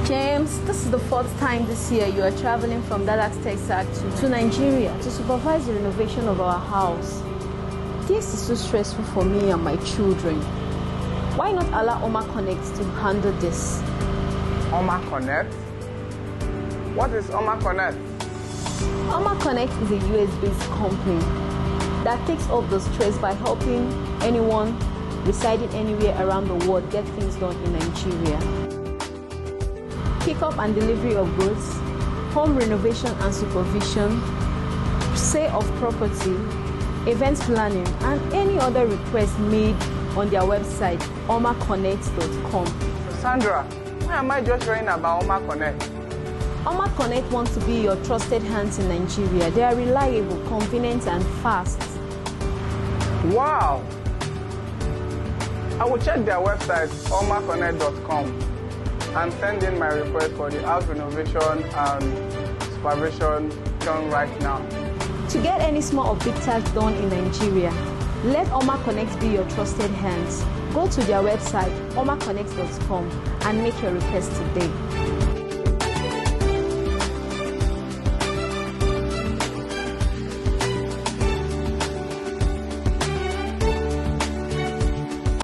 James, this is the 4th time this year you are traveling from Dallas, Texas to Nigeria to supervise the renovation of our house. This is so stressful for me and my children. Why not allow Oma Connectz to handle this? Oma Connectz? What is Oma Connectz? Oma Connectz is a US-based company that takes off the stress by helping anyone residing anywhere around the world get things done in Nigeria. Pickup and delivery of goods, home renovation and supervision, sale of property, event planning, and any other request made on their website, omaconnect.com. Sandra, why am I just hearing about Oma Connectz? Oma Connectz wants to be your trusted hands in Nigeria. They are reliable, convenient, and fast. Wow! I will check their website, omaconnect.com, and send in my request for the house renovation and supervision done right now. To get any small or big task done in Nigeria, let Oma Connectz be your trusted hands. Go to their website, omaconnect.com, and make your request today.